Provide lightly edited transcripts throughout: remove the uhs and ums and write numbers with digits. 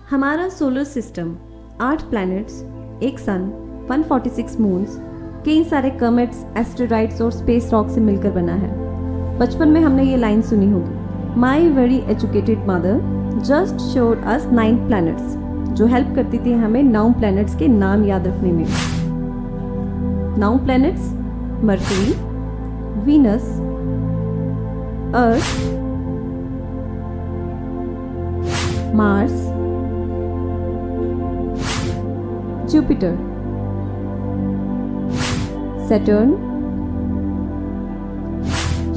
हमारा solar system 8 planets, एक सन, 146 moons, कई सारे कमेट्स, एस्टेरॉइड्स और स्पेस रॉक से मिलकर बना है। बचपन में हमने ये लाइन सुनी होगी, my very educated mother just showed us 9 planets, जो हेल्प करती थी हमें 9 प्लैनेट्स के नाम याद रखने में। 9 planets: mercury, Venus, earth, Mars, Jupiter, Saturn,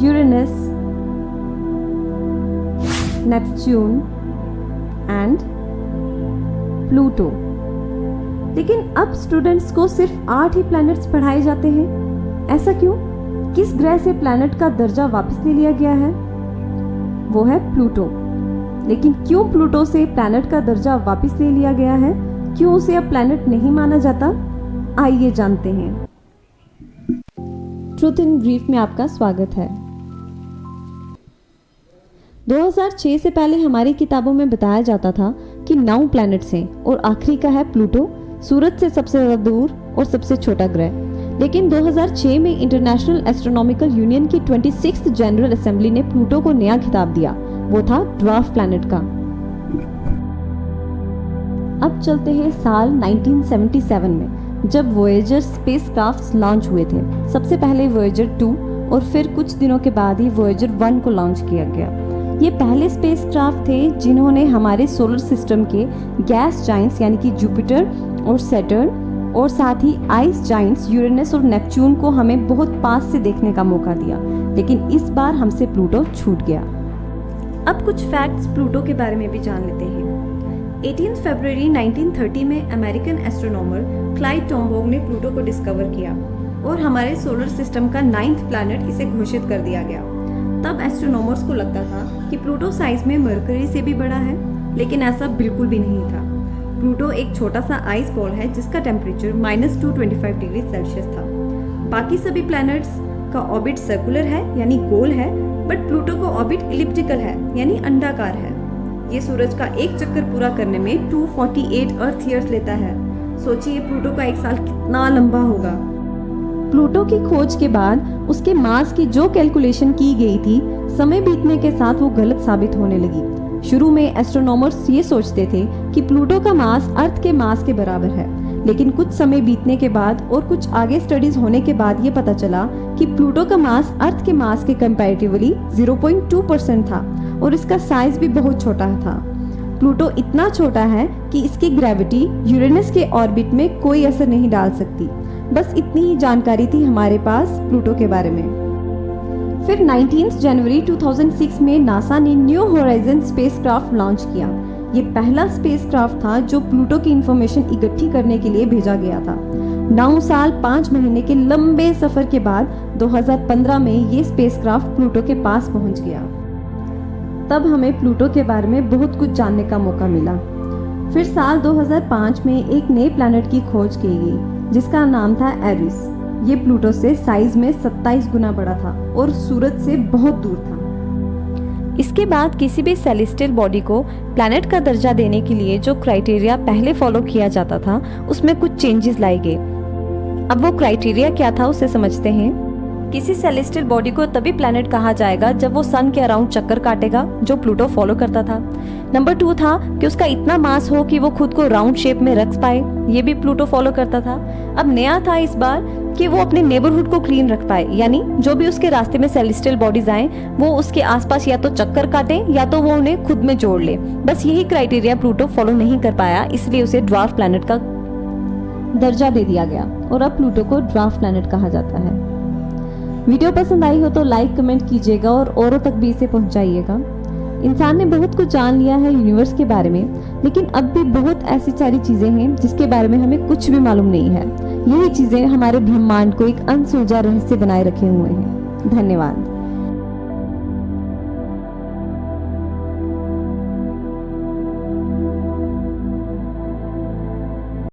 Uranus, Neptune and Pluto. लेकिन अब स्टूडेंट्स को सिर्फ 8 ही प्लैनेट्स पढ़ाए जाते हैं। ऐसा क्यों? किस ग्रह से प्लैनेट का दर्जा वापस ले लिया गया है? वो है प्लूटो। लेकिन क्यों प्लूटो से प्लैनेट का दर्जा वापस ले लिया गया है? क्यों उसे अब प्लैनेट नहीं माना जाता? आइए जानते हैं। ट्रूथ इन ब्रीफ में आपका स्वागत है। 2006 से पहले हमारी किताबों में बताया जाता था कि 9 प्लैनेट्स हैं और आखिरी का है प्लूटो, सूरज से सबसे ज्यादा दूर और सबसे छोटा ग्रह। लेकिन 2006 में इंटरनेशनल एस्ट्रोनॉमिकल यूनियन की 26th जनरल असेंबली ने प्लूटो को नया खिताब दिया, वो था ड्वार्फ प्लैनेट का। अब चलते हैं साल 1977 में, जब वोयेजर स्पेसक्राफ्ट लॉन्च हुए थे। सबसे पहले वोयेजर 2 और फिर कुछ दिनों के बाद ही वोयेजर 1 को लॉन्च किया गया। ये पहले स्पेसक्राफ्ट थे जिन्होंने हमारे सोलर सिस्टम के गैस जाइंट्स यानी कि जुपिटर और सैटर्न और साथ ही आइस जाइंट्स यूरेनस और नेपच्यून को हमें बहुत पास से देखने का मौका दिया। लेकिन इस बार हमसे प्लूटो छूट गया। अब कुछ फैक्ट्स प्लूटो के बारे में भी जान लेते हैं। 18 फरवरी 1930 में अमेरिकन एस्ट्रोनॉमर क्लाइड टॉम्बाउग ने प्लूटो को डिस्कवर किया और हमारे सोलर सिस्टम का 9th प्लैनेट इसे घोषित कर दिया गया। तब एस्ट्रोनॉमर्स को लगता था कि प्लूटो साइज में मरकरी से भी बड़ा है, लेकिन ऐसा बिल्कुल भी नहीं था। प्लूटो एक छोटा सा आइस बॉल है जिसका टेम्परेचर -225 डिग्री सेल्सियस था। बाकी सभी प्लैनेट्स का ऑर्बिट सर्कुलर है यानी गोल है, बट प्लूटो का ऑर्बिट इलिप्टिकल है यानी अंडाकार है। ये सूरज का एक चक्कर पूरा करने में 248 अर्थ ईयर्स लेता है। सोचिए प्लूटो का एक साल कितना लंबा होगा। प्लूटो की खोज के बाद उसके मास की जो कैलकुलेशन की गई थी, समय बीतने के साथ वो गलत साबित होने लगी। शुरू में एस्ट्रोनॉमर्स ये सोचते थे कि प्लूटो का मास अर्थ के मास के बराबर है, लेकिन कुछ समय बीतने के बाद और कुछ आगे स्टडीज होने के बाद ये पता चला कि प्लूटो का मास अर्थ के मास के कंपैरेटिवली 0.2% था और इसका साइज भी बहुत छोटा था। प्लूटो इतना छोटा है कि इसकी ग्रेविटी यूरेनस के ऑर्बिट में कोई असर नहीं डाल सकती। बस इतनी ही जानकारी थी हमारे पास प्लूटो के बारे में। फिर 19 जनवरी 2006 में नासा ने न्यू होराइजन स्पेसक्राफ्ट लॉन्च किया। ये पहला स्पेसक्राफ्ट था जो प्लूटो की इंफॉर्मेशन इकट्ठी करने के लिए भेजा गया था। 9 साल 5 महीने के लंबे सफर के बाद 2015 में ये स्पेसक्राफ्ट प्लूटो के पास पहुंच गया। तब हमें प्लूटो के बारे में बहुत कुछ जानने का मौका मिला। फिर साल 2005 में एक नए प्लैनेट की खोज की गई जिसका नाम था एरिस। ये प्लूटो से साइज में 27 गुना बड़ा था और सूरज से बहुत दूर था। इसके बाद किसी भी सेलेस्टियल बॉडी को प्लैनेट का दर्जा देने के लिए जो क्राइटेरिया पहले फॉलो किया जाता था, उसमें कुछ चेंजेस लाए गए। अब वो क्राइटेरिया क्या था उसे समझते हैं। किसी सेलेस्टियल बॉडी को तभी प्लैनेट कहा जाएगा जब वो सन के अराउंड चक्कर काटेगा, जो प्लूटो फॉलो करता था। नंबर 2 था कि उसका इतना मास हो कि वो खुद को राउंड शेप में रख पाए, ये भी प्लूटो फॉलो करता था। अब नया था इस बार कि वो अपने नेबरहुड को क्लीन रख पाए, यानी जो भी उसके रास्ते में सेलेस्टियल बॉडीज आए वो उसके आसपास या तो चक्कर काटे या तो वो उन्हें खुद में जोड़ ले। बस यही क्राइटेरिया प्लूटो फॉलो नहीं कर पाया, इसलिए उसे ड्वार्फ प्लैनेट का दर्जा दे दिया गया और अब प्लूटो को ड्वार्फ प्लैनेट कहा जाता है। वीडियो पसंद आई हो तो लाइक कमेंट कीजिएगा और औरों तक भी इसे पहुंचाइएगा। इंसान ने बहुत कुछ जान लिया है यूनिवर्स के बारे में, लेकिन अब भी बहुत ऐसी सारी चीजें हैं जिसके बारे में हमें कुछ भी मालूम नहीं है। यही चीजें हमारे ब्रह्मांड को एक अनसुलझा रहस्य बनाए रखे हुए हैं। धन्यवाद।